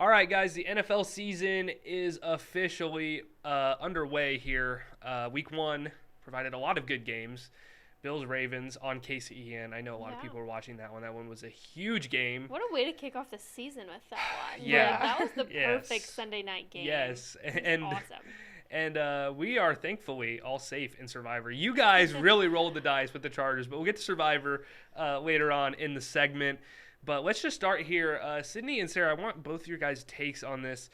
All right, guys, the NFL season is officially underway here. Week 1 provided a lot of good games. Bills-Ravens on KCEN. I know a lot of people were watching that one. That one was a huge game. What a way to kick off the season with that one. Yeah. Like, that was the perfect Sunday night game. Yes. And awesome. And we are thankfully all safe in Survivor. You guys really rolled the dice with the Chargers, but we'll get to Survivor later on in the segment. But let's just start here. Sydney and Sarah, I want both of your guys' takes on this.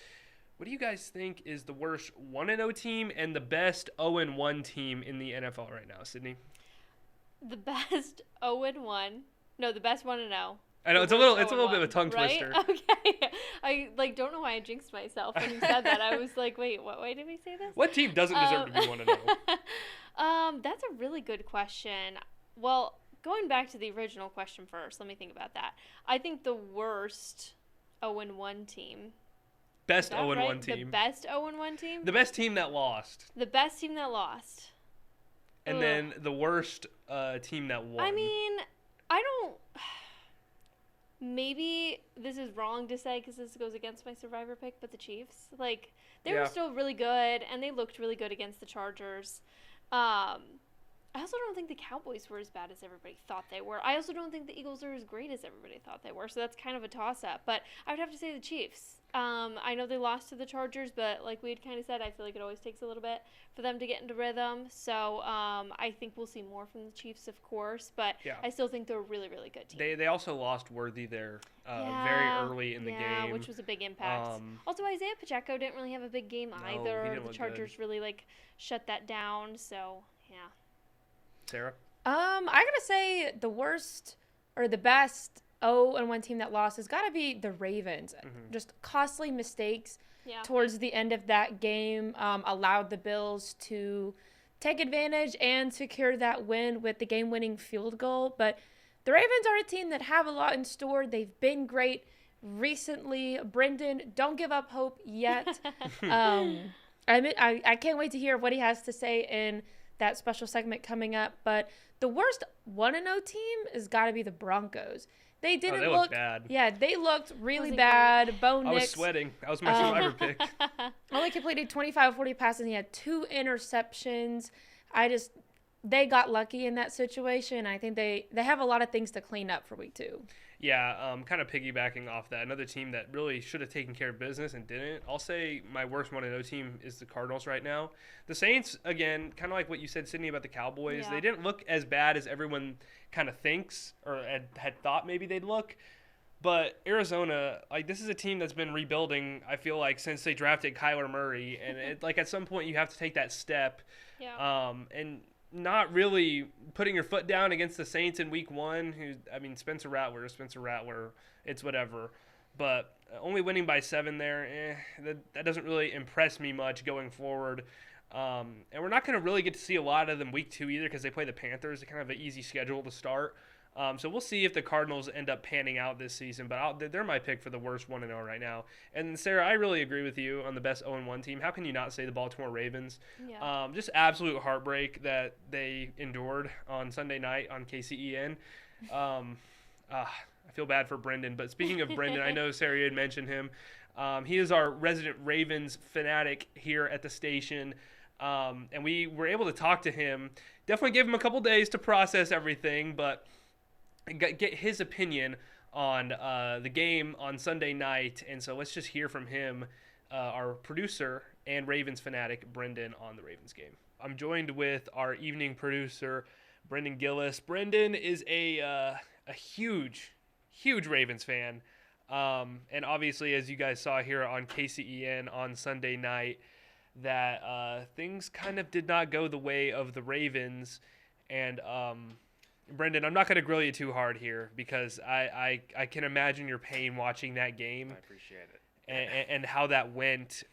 What do you guys think is the worst 1-0 team and the best 0-1 team in the NFL right now, Sydney? The best 0-1. No, the best 1-0. I know it's a little bit of a tongue twister. Okay. I don't know why I jinxed myself when you said that. I was like, wait, what way did we say this? What team doesn't deserve to be 1-0? That's a really good question. Well, going back to the original question first, let me think about that. I think the worst 0-1 team. Best 0-1 right? team. The best 0-1 team? The best team that lost. The best team that lost. And then the worst team that won. I mean, I don't... Maybe this is wrong to say because this goes against my Survivor pick, but the Chiefs. Like, they were still really good, and they looked really good against the Chargers. I also don't think the Cowboys were as bad as everybody thought they were. I also don't think the Eagles are as great as everybody thought they were, so that's kind of a toss-up. But I would have to say the Chiefs. I know they lost to the Chargers, but like we had kind of said, I feel like it always takes a little bit for them to get into rhythm. So I think we'll see more from the Chiefs, of course, but I still think they're a really, really good team. They also lost Worthy there very early in the game. Yeah, which was a big impact. Also, Isaiah Pacheco didn't really have a big game either. The Chargers really shut that down, so yeah. Sarah? I gotta say the worst or the best 0-1 team that lost has got to be the Ravens. Mm-hmm. Just costly mistakes towards the end of that game allowed the Bills to take advantage and secure that win with the game-winning field goal. But the Ravens are a team that have a lot in store. They've been great recently. Brendan, don't give up hope yet. I can't wait to hear what he has to say in that special segment coming up. But the worst 1-0 team has got to be the Broncos. They didn't look bad. Yeah, they looked really bad. Bo Nix. I was sweating. That was my Survivor pick. Only completed 25 of 40 passes, and he had 2 interceptions. They got lucky in that situation. I think they have a lot of things to clean up for week 2. Yeah, kind of piggybacking off that, another team that really should have taken care of business and didn't. I'll say my worst 1-0 team is the Cardinals right now. The Saints, again, kind of like what you said, Sydney, about the Cowboys. Yeah. They didn't look as bad as everyone kind of thinks or had thought maybe they'd look. But Arizona, this is a team that's been rebuilding, I feel like, since they drafted Kyler Murray. And at some point you have to take that step. Yeah. And not really putting your foot down against the Saints in week 1, Spencer Rattler, it's whatever. But only winning by 7 there, that doesn't really impress me much going forward. And we're not going to really get to see a lot of them week 2 either because they play the Panthers. They're kind of an easy schedule to start. So we'll see if the Cardinals end up panning out this season. But they're my pick for the worst 1-0 right now. And Sarah, I really agree with you on the best 0-1 team. How can you not say the Baltimore Ravens? Yeah. Just absolute heartbreak that they endured on Sunday night on KCEN. I feel bad for Brendan. But speaking of Brendan, I know Sarah had mentioned him. He is our resident Ravens fanatic here at the station. And we were able to talk to him. Definitely gave him a couple days to process everything, but get his opinion on the game on Sunday night. And so let's just hear from him, our producer and Ravens fanatic, Brendan, on the Ravens game. I'm joined with our evening producer, Brendan Gillis. Brendan is a huge Ravens fan. And obviously, as you guys saw here on KCEN on Sunday night, that things kind of did not go the way of the Ravens. And Brendan, I'm not going to grill you too hard here because I can imagine your pain watching that game. I appreciate it. And how that went.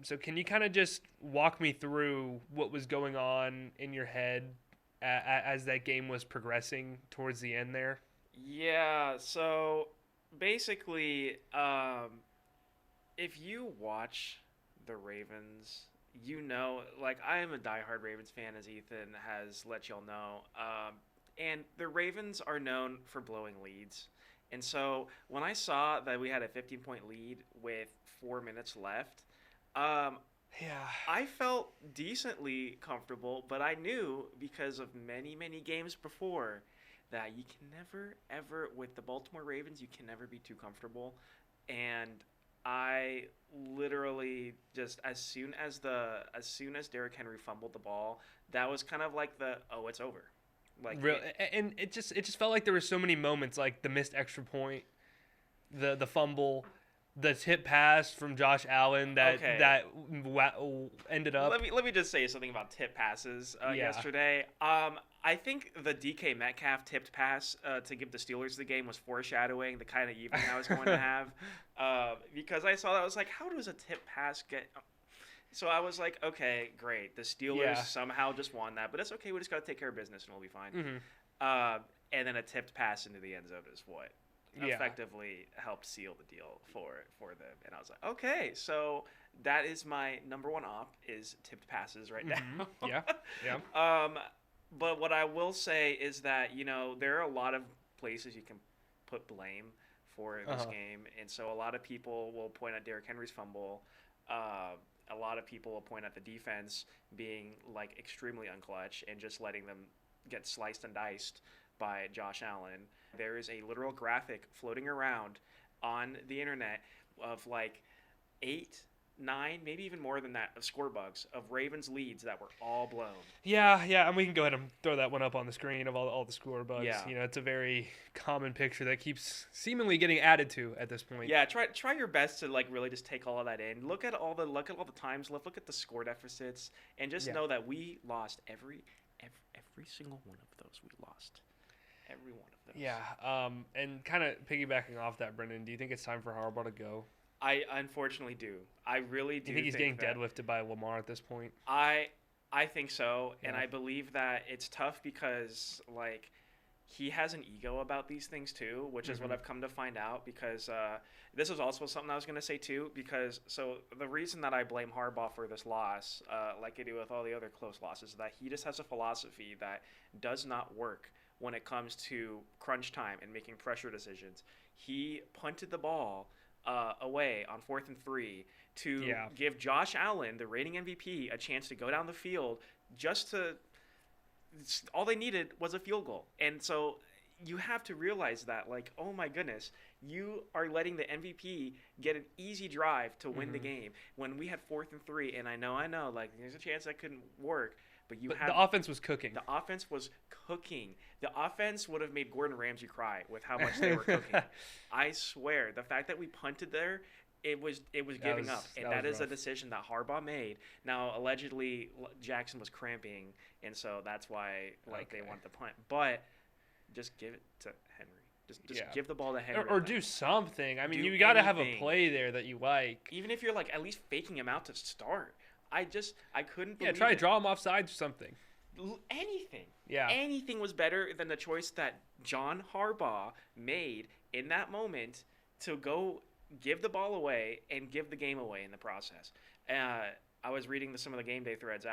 So can you kind of just walk me through what was going on in your head as that game was progressing towards the end there? Yeah, so basically, if you watch the Ravens, I am a diehard Ravens fan, as Ethan has let y'all know. And the Ravens are known for blowing leads. And so when I saw that we had a 15-point lead with 4 minutes left, I felt decently comfortable, but I knew because of many, many games before that you can never, ever, with the Baltimore Ravens, you can never be too comfortable. And I literally just as soon as Derrick Henry fumbled the ball, that was kind of like it's over. Like and it just felt like there were so many moments, like the missed extra point, the fumble, the tip pass from Josh Allen that ended up. Let me just say something about tip passes yesterday. I think the DK Metcalf tipped pass to give the Steelers the game was foreshadowing the kind of evening I was going to have, because I saw that I was like, how does a tip pass get? So I was like, okay, great. The Steelers somehow just won that, but it's okay. We just got to take care of business and we'll be fine. Mm-hmm. And then a tipped pass into the end zone is what effectively helped seal the deal for them. And I was like, okay, so that is my number one op is tipped passes right now. Yeah. But what I will say is that, there are a lot of places you can put blame for this game. And so a lot of people will point at Derrick Henry's fumble. A lot of people will point at the defense being like extremely unclutch and just letting them get sliced and diced by Josh Allen. There is a literal graphic floating around on the internet of like 8, 9, maybe even more than that of score bugs of Ravens leads that were all blown. Yeah, and we can go ahead and throw that one up on the screen of all the score bugs. Yeah. It's a very common picture that keeps seemingly getting added to at this point. Yeah, try your best to like really just take all of that in. Look at all the times left. Look at the score deficits, and just know that we lost every single one of those. We lost every one of those. Yeah. And kind of piggybacking off that, Brendan, do you think it's time for Harbaugh to go? I unfortunately do. I really do. You think he's getting deadlifted by Lamar at this point? I think so, and I believe that it's tough because like he has an ego about these things too, which is what I've come to find out. Because this is also something I was going to say too. Because so the reason that I blame Harbaugh for this loss, like I do with all the other close losses, is that he just has a philosophy that does not work when it comes to crunch time and making pressure decisions. He punted the ball away on 4th and 3 to give Josh Allen, the reigning MVP, a chance to go down the field. All they needed was a field goal. And so you have to realize that, like, oh my goodness, you are letting the MVP get an easy drive to win the game when we had 4th and 3. And I know, like, there's a chance that couldn't work. But the offense was cooking. The offense was cooking. The offense would have made Gordon Ramsay cry with how much they were cooking. I swear, the fact that we punted there, it was giving up, and that is a decision that Harbaugh made. Now, allegedly, Jackson was cramping, and so that's why they wanted to punt. But just give it to Henry. Just give the ball to Henry. Or do something. I mean, you got to have a play there that you like. Even if you're like at least faking him out to start. I couldn't believe try to draw him offside or something. Anything. Yeah. Anything was better than the choice that John Harbaugh made in that moment to go give the ball away and give the game away in the process. I was reading some of the game day threads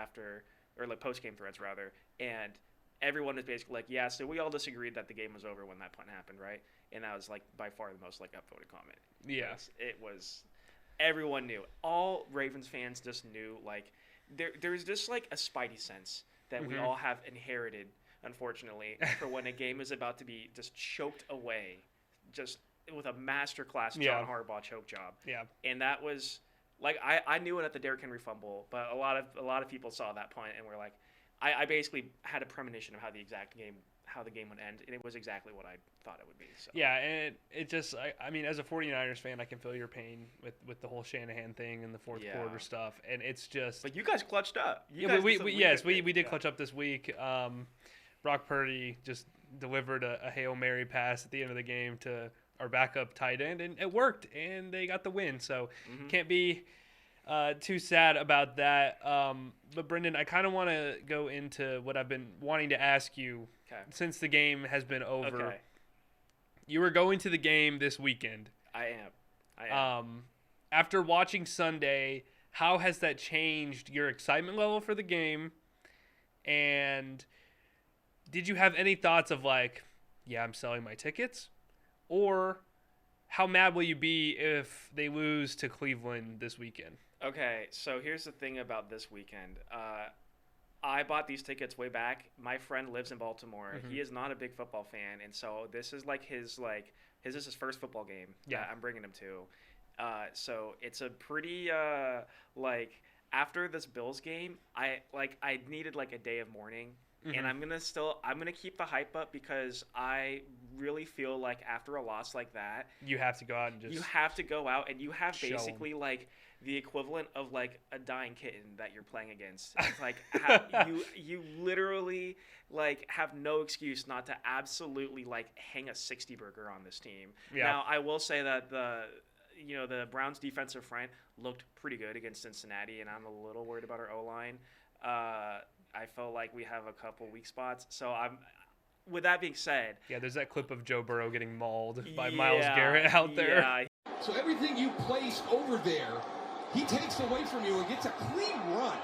post-game threads rather, and everyone was basically like, yeah, so we all disagreed that the game was over when that punt happened, right? And that was like by far the most like upvoted comment. Yeah. It was everyone knew. All Ravens fans just knew, like, there's just, like, a spidey sense that we all have inherited, unfortunately, for when a game is about to be just choked away, just with a masterclass John Harbaugh choke job. Yeah. And that was, like, I knew it at the Derrick Henry fumble, but a lot of people saw that punt and were like, I basically had a premonition of how the game would end, and it was exactly what I thought it would be. So. Yeah, and it just, I mean, as a 49ers fan, I can feel your pain with the whole Shanahan thing and the fourth quarter stuff, and it's just. But you guys clutched up. We did clutch up this week. Brock Purdy just delivered a Hail Mary pass at the end of the game to our backup tight end, and it worked, and they got the win. So can't be too sad about that. But Brendan, I kind of want to go into what I've been wanting to ask you since the game has been over. Okay. You were going to the game this weekend. I am. After watching Sunday, how has that changed your excitement level for the game? And did you have any thoughts of like, yeah, I'm selling my tickets? Or how mad will you be if they lose to Cleveland this weekend? Okay, so here's the thing about this weekend. I bought these tickets way back. My friend lives in Baltimore. Mm-hmm. He is not a big football fan, and so this is his his first football game that I'm bringing him to. So it's a pretty after this Bills game, I needed like a day of mourning. Mm-hmm. And I'm gonna keep the hype up because I really feel like after a loss like that, you have to go out and you have basically like the equivalent of like a dying kitten that you're playing against. It's like you literally like have no excuse not to absolutely like hang a 60 burger on this team. Yeah. Now I will say that the Browns defensive front looked pretty good against Cincinnati, and I'm a little worried about our O-line. I felt like we have a couple weak spots. So with that being said. Yeah, there's that clip of Joe Burrow getting mauled by Myles Garrett out there. Yeah. So everything you place over there, he takes away from you and gets a clean run.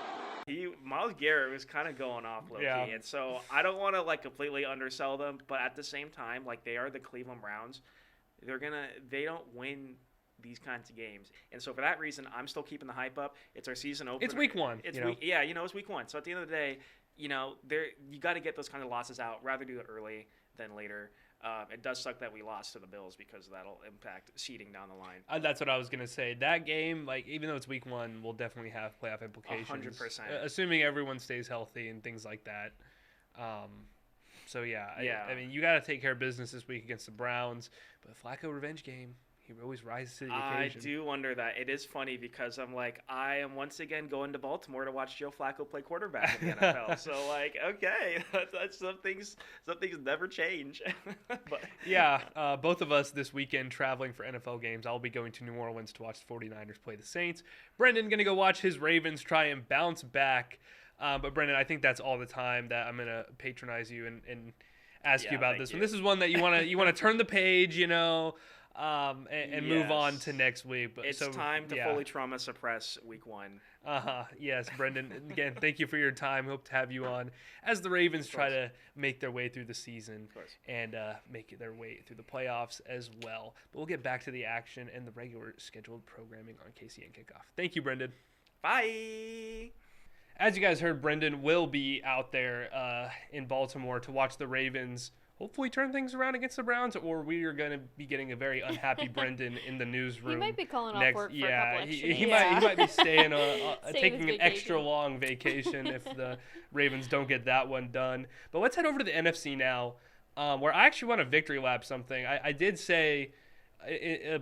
Myles Garrett was kind of going off low-key. Yeah. And so I don't want to like completely undersell them, but at the same time, like they are the Cleveland Browns. They don't win these kinds of games, and so for that reason, I'm still keeping the hype up. It's our season opener. It's week one. It's week one. So at the end of the day, you got to get those kind of losses out. Rather do it early than later. It does suck that we lost to the Bills because that'll impact seeding down the line. That's what I was gonna say. That game, like even though it's week one, will definitely have playoff implications. 100%. Assuming everyone stays healthy and things like that. So I mean, you got to take care of business this week against the Browns, but Flacco revenge game. He always rises to the occasion. I do wonder that. It is funny because I am once again going to Baltimore to watch Joe Flacco play quarterback in the NFL. So, okay, that's some things never change. But yeah, both of us this weekend traveling for NFL games. I'll be going to New Orleans to watch the 49ers play the Saints. Brendan going to go watch his Ravens try and bounce back. But, Brendan, I think that's all the time that I'm going to patronize you and ask you about this one. This is one that you want to turn the page, and move on to next week. But it's time to fully trauma suppress week one. Yes, Brendan. Again, thank you for your time. Hope to have you on as the Ravens try to make their way through the season and make their way through the playoffs as well. But we'll get back to the action and the regular scheduled programming on KCEN Kickoff. Thank you, Brendan. Bye. As you guys heard, Brendan will be out there in Baltimore to watch the Ravens hopefully turn things around against the Browns, or we are going to be getting a very unhappy Brendan in the newsroom. He might be calling off work for a couple extra days. He might be staying taking an extra long vacation if the Ravens don't get that one done. But let's head over to the NFC now, where I actually want to victory lap something. I did say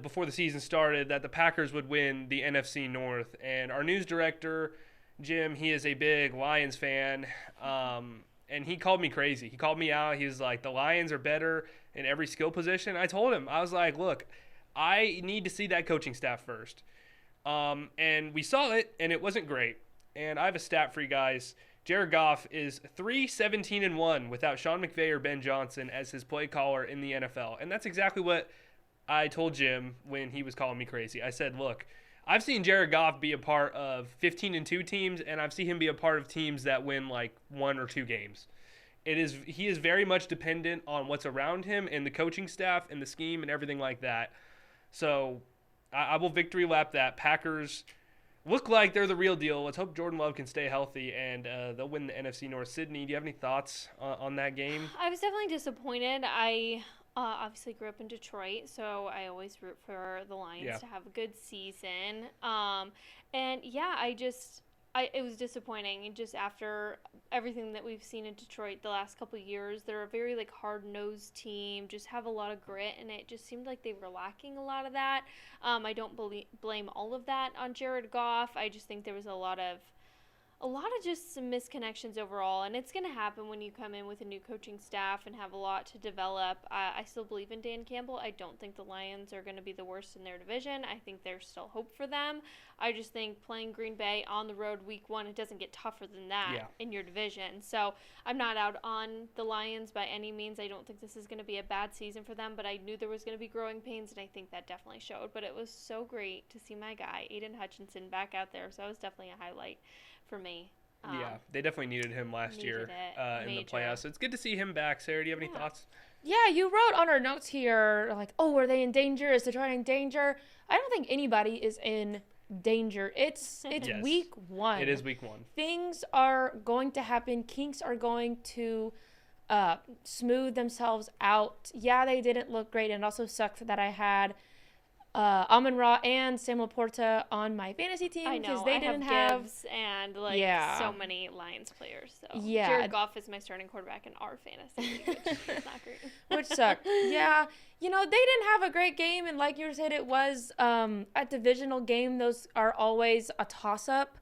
before the season started that the Packers would win the NFC North, and our news director, Jim, he is a big Lions fan, and he called me crazy. He called me out. He was like, the Lions are better in every skill position. I told him, I was like, look, I need to see that coaching staff first. And we saw it, and it wasn't great. And I have a stat for you guys. Jared Goff is 3-17-1 without Sean McVay or Ben Johnson as his play caller in the NFL. And that's exactly what I told Jim when he was calling me crazy. I said, look, I've seen Jared Goff be a part of 15-2 teams, and I've seen him be a part of teams that win like 1 or 2 games. He is very much dependent on what's around him and the coaching staff and the scheme and everything like that. So I will victory lap that. Packers look like they're the real deal. Let's hope Jordan Love can stay healthy, and they'll win the NFC North. Sydney, do you have any thoughts on that game? I was definitely disappointed. I obviously grew up in Detroit, so I always root for the Lions to have a good season. It was disappointing. Just after everything that we've seen in Detroit the last couple of years, they're a very hard-nosed team, just have a lot of grit, and it just seemed like they were lacking a lot of that. I don't blame all of that on Jared Goff. I just think there was a lot of just some misconnections overall, and it's going to happen when you come in with a new coaching staff and have a lot to develop. I still believe in Dan Campbell. I don't think the Lions are going to be the worst in their division. I think there's still hope for them. I just think playing Green Bay on the road week 1, it doesn't get tougher than that in your division. So I'm not out on the Lions by any means. I don't think this is going to be a bad season for them, but I knew there was going to be growing pains, and I think that definitely showed. But it was so great to see my guy, Aiden Hutchinson, back out there, so it was definitely a highlight for me. Yeah, they definitely needed him last year in the playoffs. So it's good to see him back. Sarah, do you have any thoughts? Yeah, you wrote on our notes here, like, oh, are they in danger? Is Detroit in danger? I don't think anybody is in danger. It's Yes. week 1. It is week 1. Things are going to happen. Kinks are going to smooth themselves out. Yeah, they didn't look great, and it also sucked that I had Amon-Ra and Sam Laporta on my fantasy team because they didn't have Gibbs and so many Lions players. So Jared Goff is my starting quarterback in our fantasy, which is not great. Which sucked. Yeah, they didn't have a great game, and like you said, it was a divisional game. Those are always a toss-up.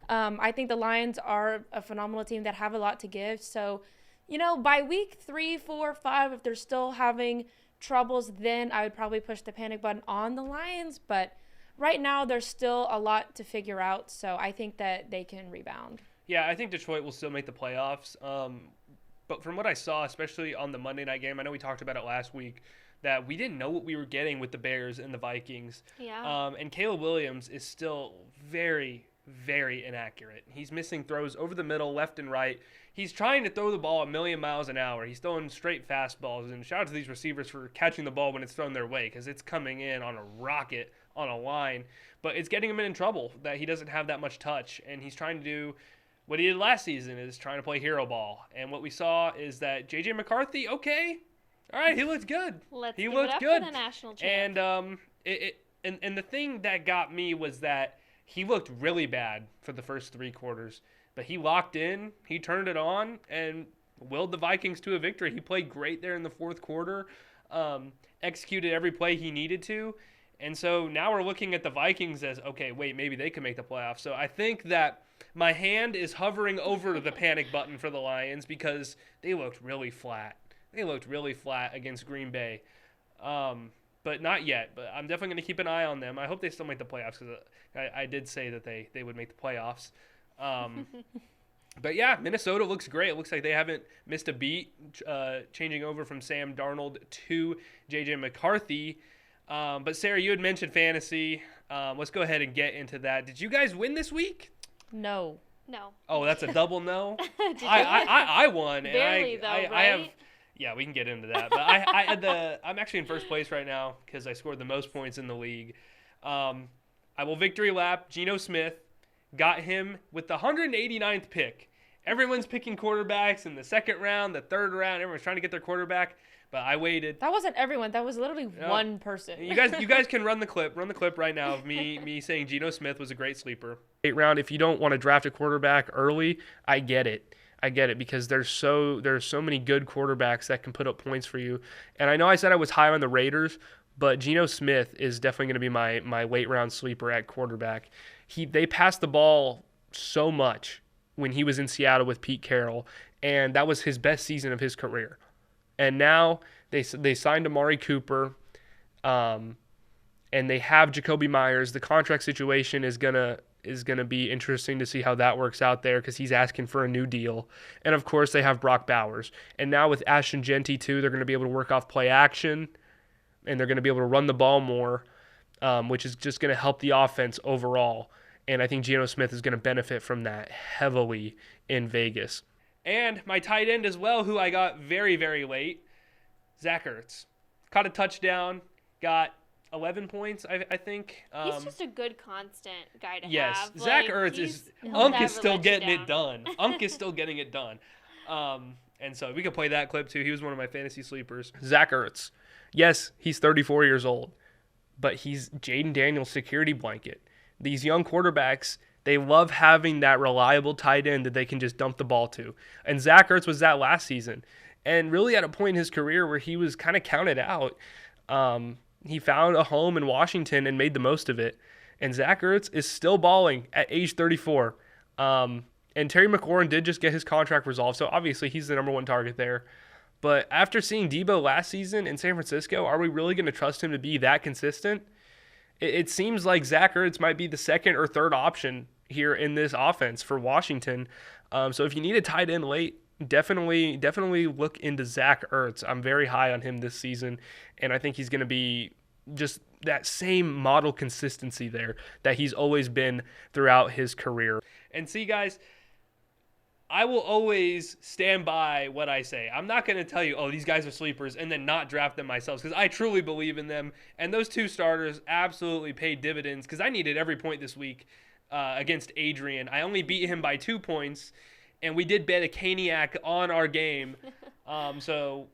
I think the Lions are a phenomenal team that have a lot to give. So, by week 3, 4, 5, if they're still having troubles, then I would probably push the panic button on the Lions, but right now there's still a lot to figure out, so I think that they can rebound. Yeah, I think Detroit will still make the playoffs, but from what I saw, especially on the Monday night game, I know we talked about it last week, that we didn't know what we were getting with the Bears and the Vikings. Yeah. And Caleb Williams is still very, very inaccurate. He's missing throws over the middle, left and right. He's trying to throw the ball a million miles an hour. He's throwing straight fastballs. And shout out to these receivers for catching the ball when it's thrown their way because it's coming in on a rocket on a line. But it's getting him in trouble that he doesn't have that much touch. And he's trying to do what he did last season is trying to play hero ball. And what we saw is that J.J. McCarthy, okay. All right, he looked good. Let's he give looked it up good. for the national champ. And the thing that got me was that he looked really bad for the first 3 quarters. But he locked in, he turned it on, and willed the Vikings to a victory. He played great there in the 4th quarter, executed every play he needed to. And so now we're looking at the Vikings as, okay, wait, maybe they can make the playoffs. So I think that my hand is hovering over the panic button for the Lions because they looked really flat. They looked really flat against Green Bay. But not yet. But I'm definitely going to keep an eye on them. I hope they still make the playoffs because I did say that they would make the playoffs. But yeah, Minnesota looks great. It looks like they haven't missed a beat, changing over from Sam Darnold to J.J. McCarthy. But Sarah, you had mentioned fantasy. Let's go ahead and get into that. Did you guys win this week? No. Oh, that's a double no. I won. Barely, and though, I right? have. Yeah, we can get into that. But I had I'm actually in first place right now because I scored the most points in the league. I will victory lap Geno Smith. Got him with the 189th pick. Everyone's picking quarterbacks in the 2nd round, the 3rd round. Everyone's trying to get their quarterback, but I waited. That wasn't everyone. That was literally one person. You guys can run the clip. Run the clip right now of me saying Geno Smith was a great sleeper. 8th round. If you don't want to draft a quarterback early, I get it because there's so many good quarterbacks that can put up points for you. And I know I said I was high on the Raiders, but Geno Smith is definitely going to be my late round sleeper at quarterback. They passed the ball so much when he was in Seattle with Pete Carroll, and that was his best season of his career. And now they signed Amari Cooper, and they have Jacoby Myers. The contract situation is gonna be interesting to see how that works out there because he's asking for a new deal. And of course they have Brock Bowers. And now with Ashton Genty too, they're going to be able to work off play action, and they're going to be able to run the ball more, which is just going to help the offense overall. And I think Geno Smith is going to benefit from that heavily in Vegas. And my tight end as well, who I got very, very late, Zach Ertz. Caught a touchdown, got 11 points, I think. He's just a good constant guy to have. Yes, Zach Ertz is still getting it done. Unk is still getting it done. And so we can play that clip too. He was one of my fantasy sleepers. Zach Ertz. Yes, he's 34 years old, but he's Jaden Daniels' security blanket. These young quarterbacks, they love having that reliable tight end that they can just dump the ball to. And Zach Ertz was that last season. And really at a point in his career where he was kind of counted out, he found a home in Washington and made the most of it. And Zach Ertz is still balling at age 34. And Terry McLaurin did just get his contract resolved, so obviously he's the number one target there. But after seeing Debo last season in San Francisco, are we really going to trust him to be that consistent? It seems like Zach Ertz might be the 2nd or 3rd option here in this offense for Washington. So if you need a tight end late, definitely look into Zach Ertz. I'm very high on him this season, and I think he's going to be just that same model consistency there that he's always been throughout his career. And see, guys, I will always stand by what I say. I'm not going to tell you, oh, these guys are sleepers, and then not draft them myself, because I truly believe in them. And those 2 starters absolutely paid dividends, because I needed every point this week against Adrian. I only beat him by 2 points, and we did bet a Caniac on our game. So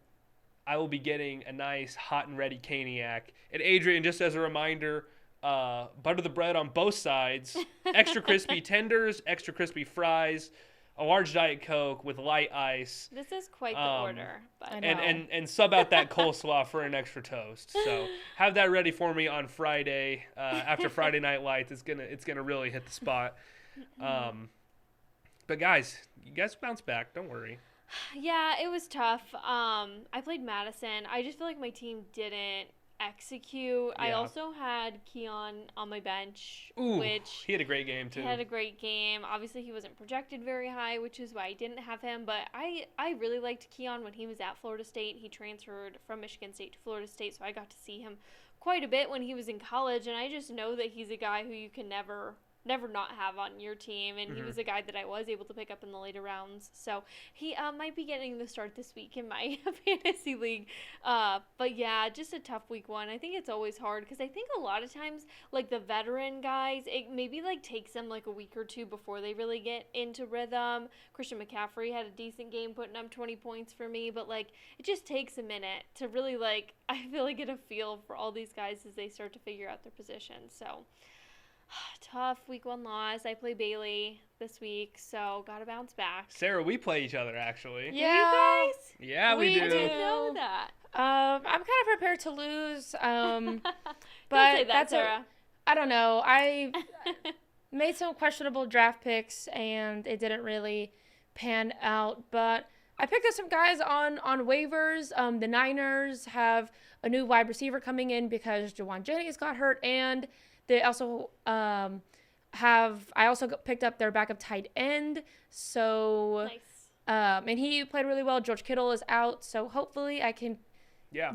I will be getting a nice hot and ready Caniac. And Adrian, just as a reminder, butter the bread on both sides, extra crispy tenders, extra crispy fries, a large Diet Coke with light ice. This is quite the order. But. And sub out that coleslaw for an extra toast. So have that ready for me on Friday after Friday Night Lights. It's gonna really hit the spot. But guys, you guys bounce back. Don't worry. Yeah, it was tough. I played Madison. I just feel like my team didn't execute. Yeah. I also had Keon on my bench, which he had a great game too. He had a great game. Obviously, he wasn't projected very high, which is why I didn't have him. But I really liked Keon when he was at Florida State. He transferred from Michigan State to Florida State, so I got to see him quite a bit when he was in college. And I just know that he's a guy who you can never not have on your team, and he was a guy that I was able to pick up in the later rounds, so he might be getting the start this week in my fantasy league. But yeah, just a tough week 1. I think it's always hard because I think a lot of times, like the veteran guys, it maybe like takes them like a week or 2 before they really get into rhythm. Christian McCaffrey had a decent game putting up 20 points for me, but like it just takes a minute to really like, I feel like, get a feel for all these guys as they start to figure out their positions. So tough week 1 loss. I play Baylor this week, so gotta bounce back. Sarah, we play each other actually. Yeah, you guys. Yeah, we do. I didn't know that. I'm kind of prepared to lose. But don't say that, that's Sarah. I don't know. I made some questionable draft picks, and it didn't really pan out. But I picked up some guys on waivers. The Niners have a new wide receiver coming in because Jawan Jennings got hurt, and they also I also picked up their backup tight end. So nice. And he played really well. George Kittle is out, so hopefully I can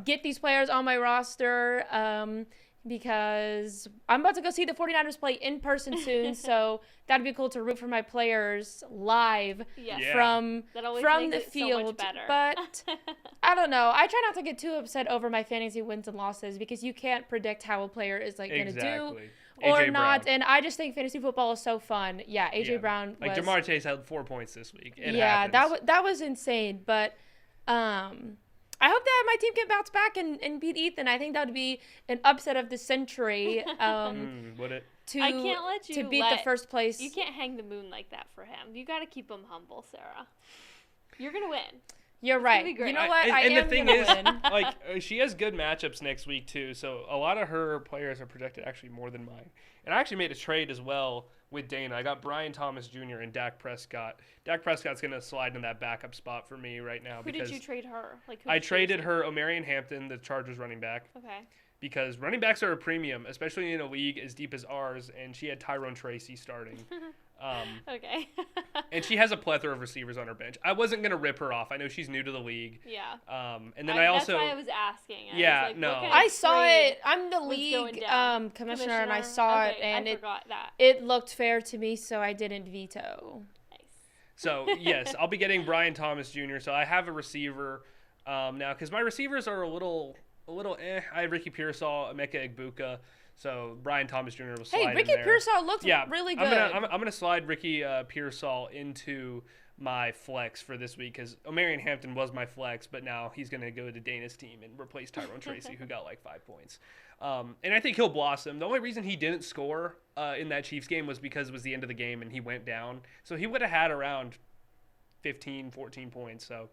get these players on my roster because I'm about to go see the 49ers play in person soon, so that'd be cool to root for my players live from the field. So much better. But I don't know. I try not to get too upset over my fantasy wins and losses because you can't predict how a player is like going to do or AJ not. Brown. And I just think fantasy football is so fun. Yeah, AJ Brown was, like Jamar Chase had 4 points this week. That was insane. But I hope that my team can bounce back and beat Ethan. I think that would be an upset of the century. Would it? I can't let you beat the first place. You can't hang the moon like that for him. You got to keep him humble, Sarah. You're gonna win. You're right. You know what? And the thing is, win. like, she has good matchups next week too. So a lot of her players are projected actually more than mine. And I actually made a trade as well with Dana. I got Brian Thomas Jr. and Dak Prescott. Dak Prescott's going to slide in that backup spot for me right now. Who did you trade her? I traded her Omarion Hampton, the Chargers running back. Okay. Because running backs are a premium, especially in a league as deep as ours, and she had Tyrone Tracy starting. Okay. And she has a plethora of receivers on her bench. I wasn't going to rip her off. I know she's new to the league. Yeah. And then I also... That's why I was asking. I saw it. I'm the league commissioner, and I saw it, and I forgot that. It looked fair to me, so I didn't veto. Nice. So, yes, I'll be getting Brian Thomas Jr., so I have a receiver now, because my receivers are a little I have Ricky Pearsall, Emeka Egbuka, so Brian Thomas Jr. will slide in there. Hey, Ricky Pearsall looked really good. I'm gonna slide Ricky Pearsall into my flex for this week because Omarion Hampton was my flex, but now he's gonna go to Dana's team and replace Tyrone Tracy, who got like 5 points. And I think he'll blossom. The only reason he didn't score in that Chiefs game was because it was the end of the game and he went down. So he would have had around 15, 14 points. So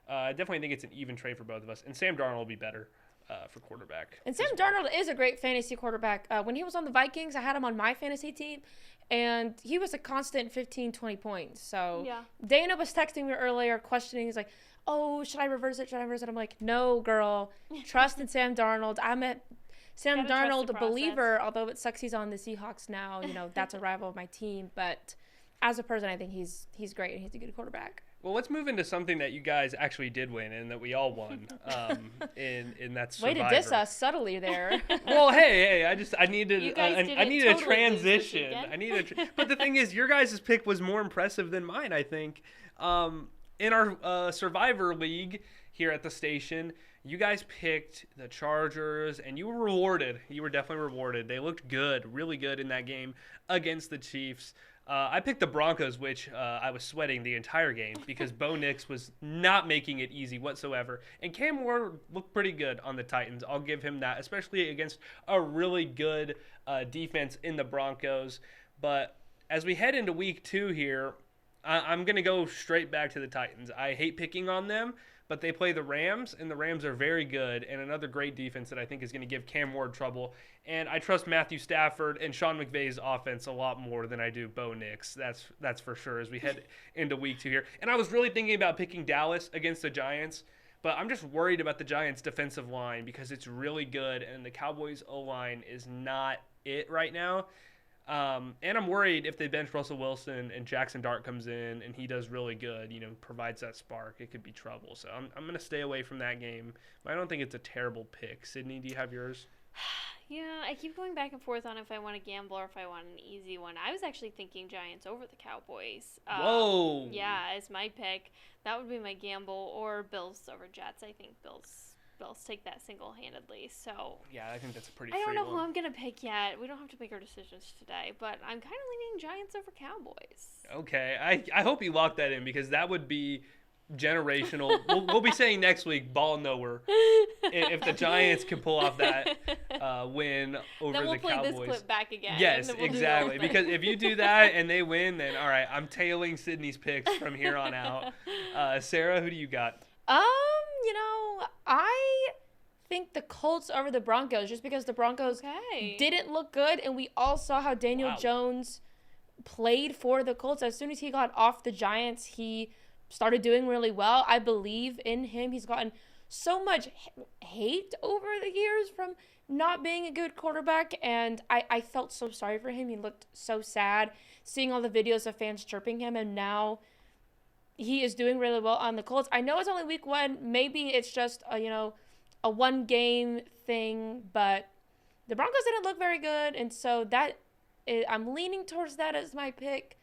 I definitely think it's an even trade for both of us. And Sam Darnold will be better for quarterback. And Sam Darnold is a great fantasy quarterback. When he was on the Vikings, I had him on my fantasy team, and he was a constant 15, 20 points. So Dana was texting me earlier questioning. He's like, oh, should I reverse it? I'm like, no, girl. Trust in Sam Darnold. I'm a Sam Darnold believer, although it sucks he's on the Seahawks now. You know, that's a rival of my team. But as a person, I think he's great, and he's a good quarterback. Well, let's move into something that you guys actually did win and that we all won in that Survivor. Way to diss us subtly there. Well, hey, I needed a totally transition. But the thing is, your guys' pick was more impressive than mine, I think. In our Survivor League here at the station, you guys picked the Chargers, and you were rewarded. You were definitely rewarded. They looked good, really good in that game against the Chiefs. I picked the Broncos, which I was sweating the entire game because Bo Nix was not making it easy whatsoever. And Cam Ward looked pretty good on the Titans. I'll give him that, especially against a really good defense in the Broncos. But as we head into week 2 here, I'm going to go straight back to the Titans. I hate picking on them, but they play the Rams, and the Rams are very good, and another great defense that I think is going to give Cam Ward trouble. And I trust Matthew Stafford and Sean McVay's offense a lot more than I do Bo Nix. That's for sure as we head into week 2 here. And I was really thinking about picking Dallas against the Giants, but I'm just worried about the Giants' defensive line because it's really good, and the Cowboys' O-line is not it right now. And I'm worried if they bench Russell Wilson and Jackson Dart comes in and he does really good, provides that spark, it could be trouble. So I'm going to stay away from that game. But I don't think it's a terrible pick. Sydney, do you have yours? Yeah, I keep going back and forth on if I want to gamble or if I want an easy one. I was actually thinking Giants over the Cowboys. Whoa! Yeah, as my pick. That would be my gamble, or Bills over Jets. I think Bills take that single-handedly. So yeah, I think that's a pretty. I don't know who one. I'm gonna pick yet. We don't have to make our decisions today, but I'm kind of leaning Giants over Cowboys. Okay, I hope you lock that in because that would be generational. we'll be saying next week, ball nowhere, if the Giants can pull off that win over the Cowboys. Then we'll play this clip back again. Yes, exactly. Because if you do that and they win, then all right, I'm tailing Sydney's picks from here on out. Sarah, who do you got? I think the Colts over the Broncos just because the Broncos didn't look good, and we all saw how Daniel Jones played for the Colts. As soon as he got off the Giants, he started doing really well. I believe in him. He's gotten so much hate over the years from not being a good quarterback, and I felt so sorry for him. He looked so sad seeing all the videos of fans chirping him, and now he is doing really well on the Colts. I know it's only week 1. Maybe it's just a one-game thing, but the Broncos didn't look very good, and so I'm leaning towards that as my pick,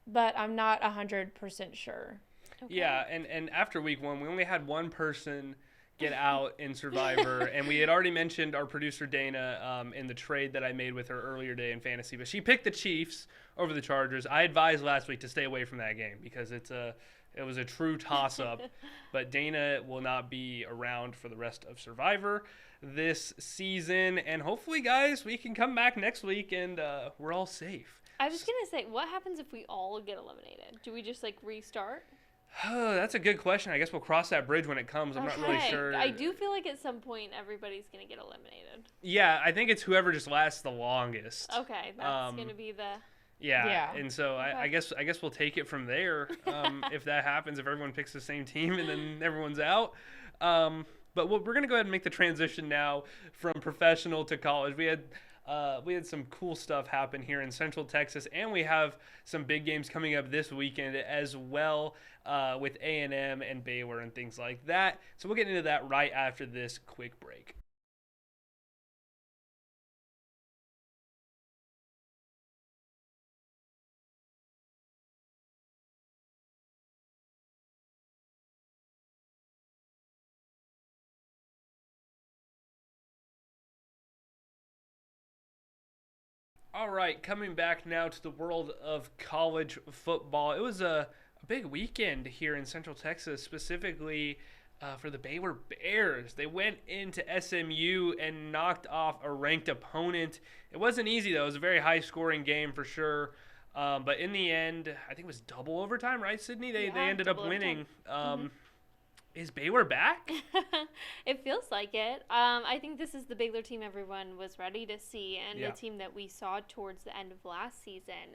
but I'm not 100% sure. Okay. Yeah, and after week 1, we only had one person get out in Survivor, and we had already mentioned our producer Dana in the trade that I made with her earlier today in fantasy, but she picked the Chiefs over the Chargers. I advised last week to stay away from that game because it was a true toss-up, but Dana will not be around for the rest of Survivor this season, and hopefully, guys, we can come back next week and we're all safe. I was going to say, what happens if we all get eliminated? Do we just, restart? Oh, that's a good question. I guess we'll cross that bridge when it comes. I'm not really sure. I do feel like at some point everybody's going to get eliminated. Yeah, I think it's whoever just lasts the longest. Okay, that's going to be the... Yeah, and so I guess we'll take it from there if that happens, if everyone picks the same team and then everyone's out. But we're going to go ahead and make the transition now from professional to college. We had some cool stuff happen here in Central Texas, and we have some big games coming up this weekend as well with A&M and Baylor and things like that. So we'll get into that right after this quick break. All right, coming back now to the world of college football. It was a big weekend here in Central Texas, specifically for the Baylor Bears. They went into SMU and knocked off a ranked opponent. It wasn't easy, though. It was a very high-scoring game for sure. But in the end, I think it was double overtime, right, Sydney? They ended up winning. Is Baylor back? It feels like it. I think this is the Baylor team everyone was ready to see, and the team that we saw towards the end of last season.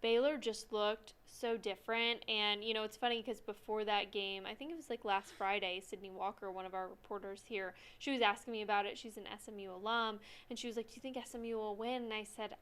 Baylor just looked so different, and, it's funny because before that game, I think it was last Friday, Sydney Walker, one of our reporters here, she was asking me about it. She's an SMU alum, and she was like, do you think SMU will win? And I said,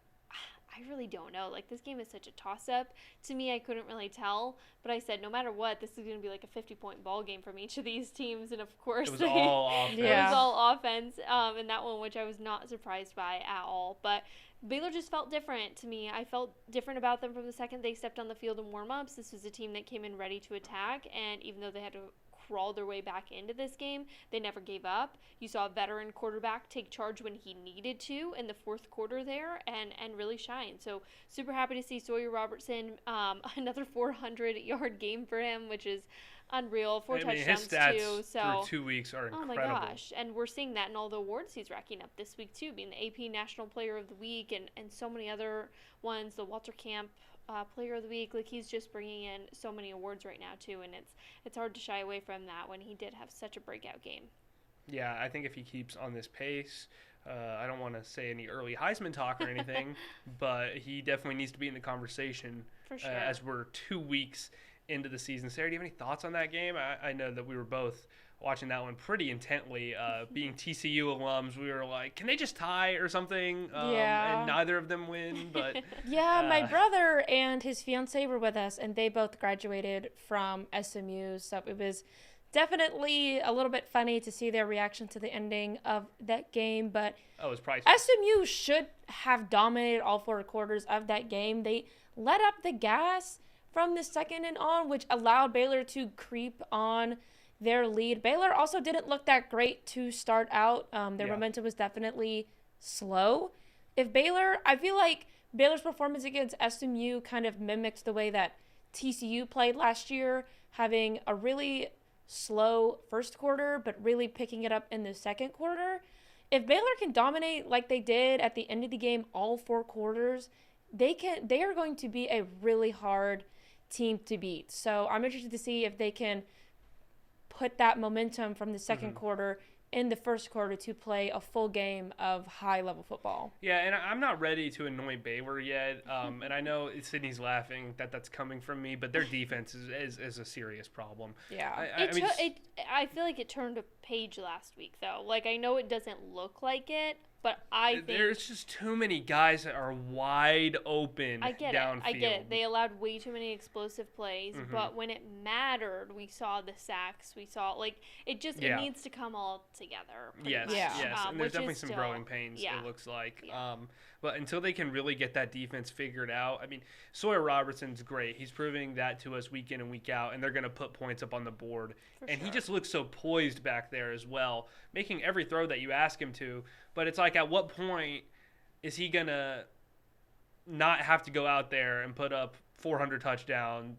I really don't know. Like, this game is such a toss-up. To me, I couldn't really tell. But I said, no matter what, this is going to be like a 50-point ball game from each of these teams. And, of course, it was all offense. It was all offense in that one, which I was not surprised by at all. But Baylor just felt different to me. I felt different about them from the second they stepped on the field in warm-ups. This was a team that came in ready to attack. And even though they had to crawl their way back into this game, they never gave up. You saw a veteran quarterback take charge when he needed to in the fourth quarter there and really shine. So super happy to see Sawyer Robertson, another 400-yard game for him, which is unreal. 4 touchdowns his stats too. So through 2 weeks are incredible. Oh my gosh. And we're seeing that in all the awards he's racking up this week too, being the AP National Player of the Week and so many other ones, the Walter Camp Player of the Week. Like, he's just bringing in so many awards right now too, and it's hard to shy away from that when he did have such a breakout game. Yeah, I think if he keeps on this pace, I don't want to say any early Heisman talk or anything, but he definitely needs to be in the conversation. For sure. As we're 2 weeks into the season. Sarah, do you have any thoughts on that game? I know that we were both watching that one pretty intently. Being TCU alums, we were like, can they just tie or something? And neither of them win. But my brother and his fiance were with us, and they both graduated from SMU, so it was definitely a little bit funny to see their reaction to the ending of that game. But it was priceless. SMU should have dominated all 4 quarters of that game. They let up the gas from the second and on, which allowed Baylor to creep on their lead. Baylor also didn't look that great to start out. Their momentum was definitely slow. I feel like Baylor's performance against SMU kind of mimicked the way that TCU played last year, having a really slow first quarter, but really picking it up in the second quarter. If Baylor can dominate like they did at the end of the game all 4 quarters, they are going to be a really hard team to beat. So I'm interested to see if they can put that momentum from the second quarter in the first quarter to play a full game of high-level football. Yeah, and I'm not ready to anoint Baylor yet. And I know Sydney's laughing that's coming from me, but their defense is a serious problem. Yeah. I feel like it turned a page last week, though. Like, I know it doesn't look like it, but I think there's just too many guys that are wide open downfield. I get it. They allowed way too many explosive plays, but when it mattered, we saw the sacks. We saw, like, it needs to come all together. Yes. And there's definitely some growing pains, it looks like. Yeah. But until they can really get that defense figured out, I mean, Sawyer Robertson's great. He's proving that to us week in and week out, and they're going to put points up on the board. He just looks so poised back there as well, making every throw that you ask him to. But it's like, at what point is he going to not have to go out there and put up 400 yards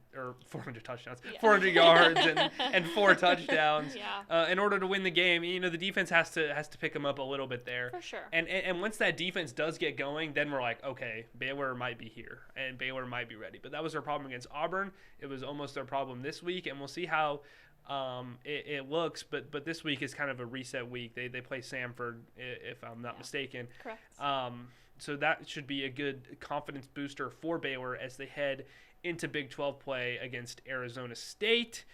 and 4 touchdowns in order to win the game? You know, the defense has to pick him up a little bit there. For sure. And once that defense does get going, then we're like, okay, Baylor might be here and Baylor might be ready. But that was their problem against Auburn. It was almost their problem this week, and we'll see how it looks, but this week is kind of a reset week. They play Samford, if I'm not mistaken. Correct. So that should be a good confidence booster for Baylor as they head into Big 12 play against Arizona State.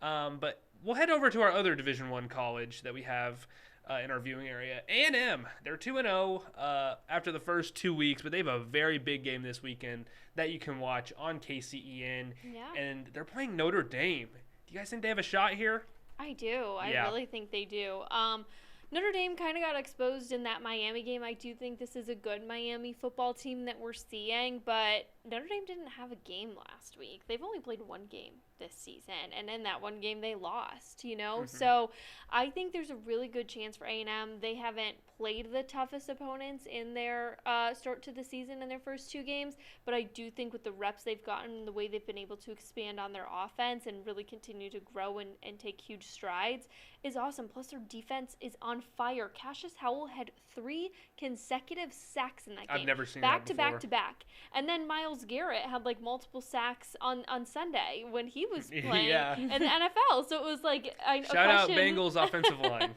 But we'll head over to our other Division I college that we have in our viewing area. A&M, they're 2-0 after the first 2 weeks, but they have a very big game this weekend that you can watch on KCEN. Yeah. And they're playing Notre Dame. Do you guys think they have a shot here? I do. I really think they do. Notre Dame kind of got exposed in that Miami game. I do think this is a good Miami football team that we're seeing, but Notre Dame didn't have a game last week. They've only played 1 game this season, and in that 1 game they lost, you know? So I think there's a really good chance for A&M. They haven't played the toughest opponents in their start to the season in their first 2 games, but I do think with the reps they've gotten and the way they've been able to expand on their offense and really continue to grow and take huge strides is awesome. Plus their defense is on fire. Cassius Howell had 3 consecutive sacks in that game. I've never seen that before. Back to back. And then Myles Garrett had like multiple sacks on Sunday when he was playing in the NFL. So it was like shout out Bengals offensive line.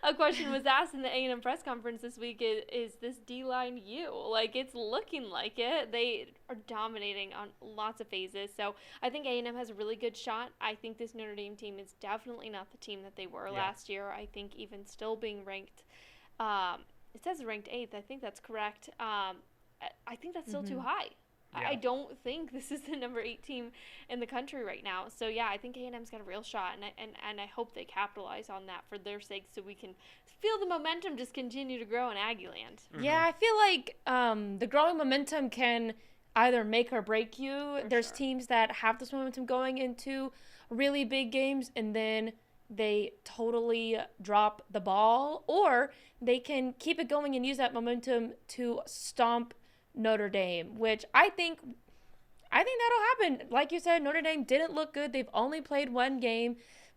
A question was asked in the A&M press conference this week: Is this D-line you? Like, it's looking like it. They are dominating on lots of phases. So I think A&M has a really good shot. I think this Notre Dame team is definitely not the team that they were last year. I think even still being ranked, it says ranked 8th. I think that's correct. I think that's still too high. Yeah. I don't think this is the number 8 team in the country right now. So, yeah, I think A&M's got a real shot, and I hope they capitalize on that for their sake so we can feel the momentum just continue to grow in Aggieland. Yeah, I feel like the growing momentum can either make or break you. There's teams that have this momentum going into really big games, and then they totally drop the ball, or they can keep it going and use that momentum to stomp Notre Dame, which I think that'll happen. Like you said, Notre Dame didn't look good. They've only played one game.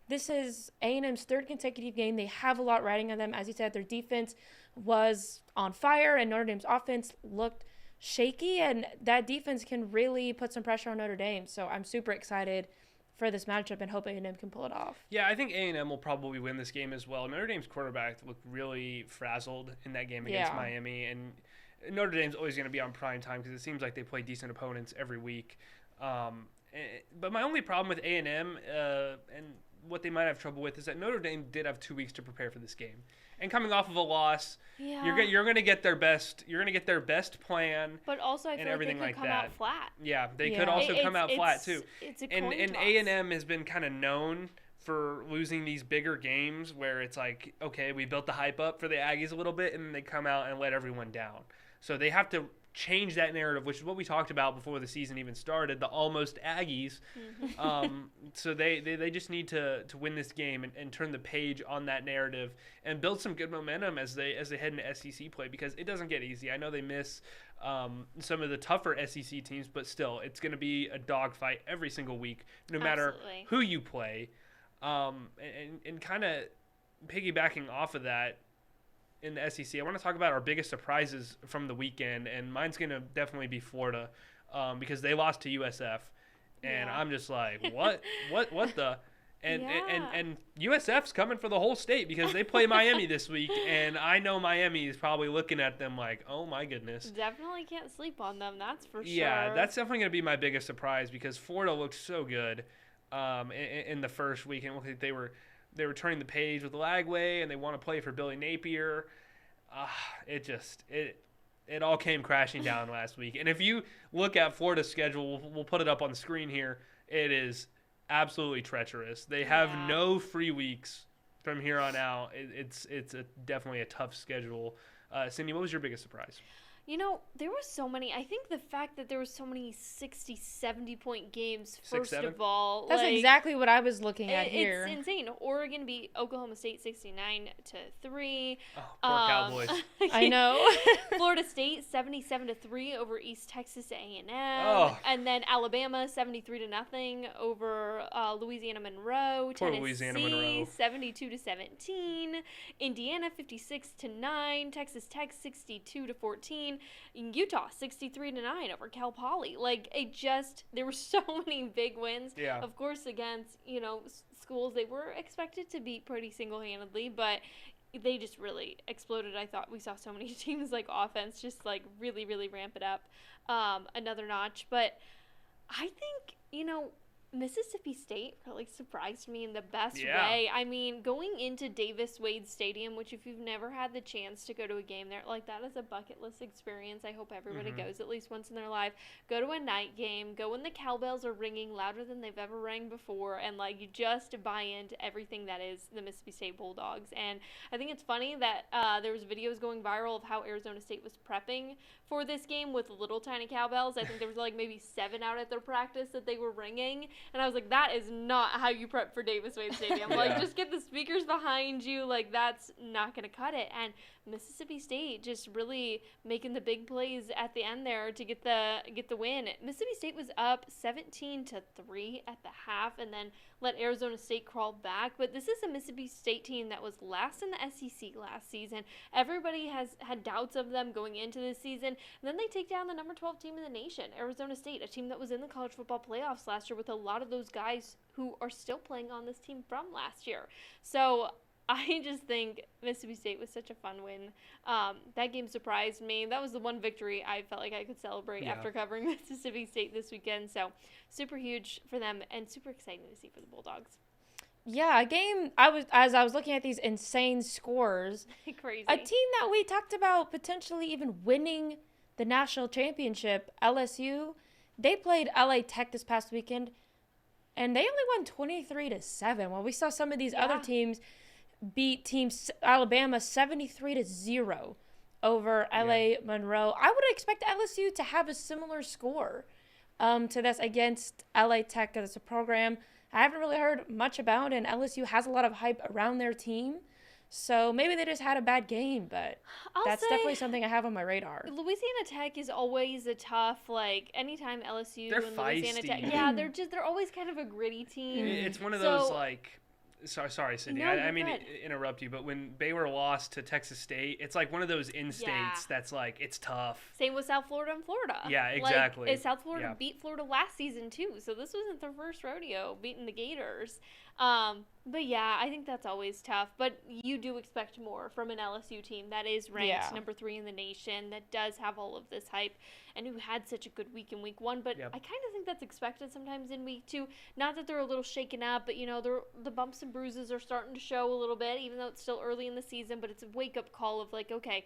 This is A&M's 3rd consecutive game. They have a lot riding on them. As you said, their defense was on fire, and Notre Dame's offense looked shaky, and that defense can really put some pressure on Notre Dame. So I'm super excited for this matchup and hope A&M can pull it off. Yeah, I think A&M will probably win this game as well. Notre Dame's quarterback looked really frazzled in that game against Miami, and Notre Dame's always going to be on prime time because it seems like they play decent opponents every week. But my only problem with A&M and what they might have trouble with is that Notre Dame did have 2 weeks to prepare for this game. And coming off of a loss, you're going to get their best. You're going to get their best plan. But also, I feel like they could come out flat. Yeah, they could also come out flat too. It's a coin and toss. A&M has been kind of known for losing these bigger games where it's like, okay, we built the hype up for the Aggies a little bit, and then they come out and let everyone down. So they have to change that narrative, which is what we talked about before the season even started, the almost Aggies. So they just need to win this game and turn the page on that narrative and build some good momentum as they head into SEC play, because it doesn't get easy. I know they miss some of the tougher SEC teams, but still, it's going to be a dogfight every single week, no matter who you play. And kind of piggybacking off of that, in the SEC, I want to talk about our biggest surprises from the weekend, and mine's going to definitely be Florida, because they lost to USF, and I'm just like, what the, and USF's coming for the whole state because they play Miami this week, and I know Miami is probably looking at them like, oh my goodness. Definitely can't sleep on them, that's for sure. Yeah, that's definitely going to be my biggest surprise because Florida looked so good in the first week, and they were turning the page with Lagway, and they want to play for Billy Napier. It all came crashing down last week. And if you look at Florida's schedule, we'll put it up on the screen here. It is absolutely treacherous. They have no free weeks from here on out. It's definitely a tough schedule. Cindy, what was your biggest surprise? You know, there were so many. I think the fact that there were so many 60, 70-point games, first of all. That's exactly what I was looking at here. It's insane. Oregon beat Oklahoma State 69-3. Oh, poor Cowboys. I know. Florida State 77-3 over East Texas A&M. Oh. And then Alabama 73-0 over Louisiana Monroe. Poor Tennessee Louisiana Monroe. 72-17. Indiana 56-9. Texas Tech 62-14. In Utah, 63-9 over Cal Poly. There were so many big wins. Yeah. Of course, against, schools they were expected to beat pretty single-handedly, but they just really exploded. I thought we saw so many teams, offense, just, really, really ramp it up another notch. But I think, Mississippi State really surprised me in the best way. I mean, going into Davis-Wade Stadium, which if you've never had the chance to go to a game there, that is a bucket list experience. I hope everybody goes at least once in their life. Go to a night game. Go when the cowbells are ringing louder than they've ever rang before, and, you just buy into everything that is the Mississippi State Bulldogs. And I think it's funny that there was videos going viral of how Arizona State was prepping for this game with little tiny cowbells. I think there was, maybe 7 out at their practice that they were ringing. And I was like, that is not how you prep for Davis-Wade Stadium. Just get the speakers behind you. That's not going to cut it. And Mississippi State just really making the big plays at the end there to get the win. Mississippi State was up 17-3 at the half and then let Arizona State crawl back. But this is a Mississippi State team that was last in the SEC last season. Everybody has had doubts of them going into this season. And then they take down the number 12 team in the nation, Arizona State, a team that was in the college football playoffs last year with a lot of those guys who are still playing on this team from last year. So I just think Mississippi State was such a fun win. That game surprised me. That was the one victory I felt like I could celebrate after covering Mississippi State this weekend. So super huge for them and super exciting to see for the Bulldogs. Yeah, a game, as I was looking at these insane scores. Crazy. A team that we talked about potentially even winning the national championship, LSU, they played LA Tech this past weekend, and they only won 23-7. While we saw some of these other teams beat teams Alabama 73-0 over LA Monroe. I would expect LSU to have a similar score to this against LA Tech. It's a program I haven't really heard much about, and LSU has a lot of hype around their team. So maybe they just had a bad game, but that's definitely something I have on my radar. Louisiana Tech is always a tough, like, anytime LSU they're and feisty. Louisiana Tech, they're always kind of a gritty team. It's one of those, like, sorry, Sydney. No, I mean to interrupt you, but when Baylor lost to Texas State, it's like one of those in-states that's like, it's tough. Same with South Florida and Florida. Yeah, exactly. Like, South Florida beat Florida last season, too, so this wasn't their first rodeo beating the Gators. But yeah, I think that's always tough. But you do expect more from an LSU team that is ranked number 3 in the nation, that does have all of this hype, and who had such a good week in week 1. But I kind of think that's expected sometimes in week 2. Not that they're a little shaken up, but, you know, the bumps and bruises are starting to show a little bit, even though it's still early in the season. But it's a wake-up call of, like, okay,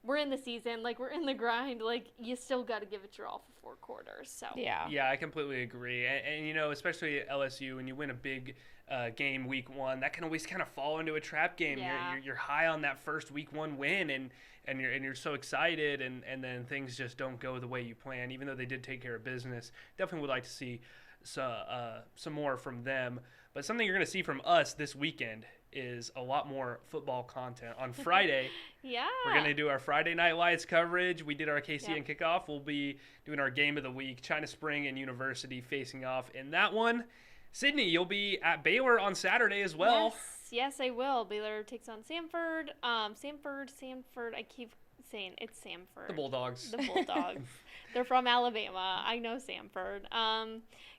we're in the season, like, we're in the grind, like, you still got to give it your all for 4 quarters. So yeah, I completely agree. And you know, especially at LSU, when you win a big game week 1, that can always kind of fall into a trap game. You're high on that first week 1 win, and you're so excited, and then things just don't go the way you plan. Even though they did take care of business, definitely would like to see some more from them. But something you're going to see from us this weekend is a lot more football content. On Friday, we're going to do our Friday Night Lights coverage. We did our KCEN Kickoff. We'll be doing our game of the week, China Spring and University facing off in that one. Sydney, you'll be at Baylor on Saturday as well. Yes, I will. Baylor takes on Samford. Samford. I keep saying it's Samford. The Bulldogs. They're from Alabama. I know Samford.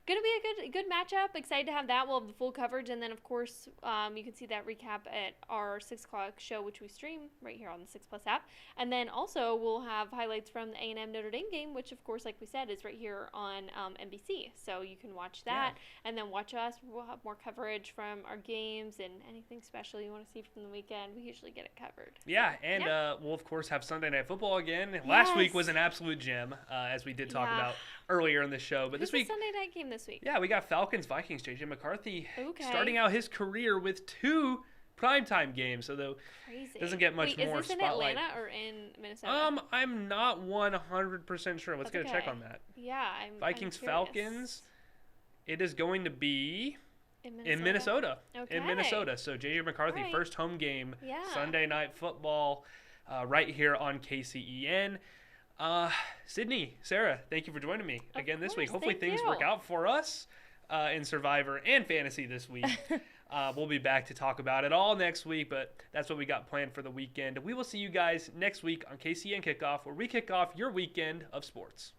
Going to be a good matchup. Excited to have that. We'll have the full coverage. And then, of course, you can see that recap at our 6 o'clock show, which we stream right here on the 6 Plus app. And then also we'll have highlights from the A&M Notre Dame game, which, of course, like we said, is right here on NBC. So you can watch that and then watch us. We'll have more coverage from our games and anything special you want to see from the weekend. We usually get it covered. Yeah, and we'll, of course, have Sunday Night Football again. Last week was an absolute gem, as we did talk about earlier in the show. But Who's this week, the Sunday night game this week? Yeah, we got Falcons-Vikings. J.J. McCarthy starting out his career with 2 primetime games, so though doesn't get much more spotlight. Is this in Atlanta or in Minnesota? I'm not 100% sure. Let's get a check on that. Yeah, Vikings-Falcons. It is going to be in Minnesota. Okay. In Minnesota. So J.J. McCarthy, first home game, Sunday Night Football, right here on KCEN. Sydney, Sarah, thank you for joining me again this week. Hopefully things work out for us in Survivor and Fantasy this week. We'll be back to talk about it all next week, but that's what we got planned for the weekend. We will see you guys next week on KCEN Kickoff, where we kick off your weekend of sports.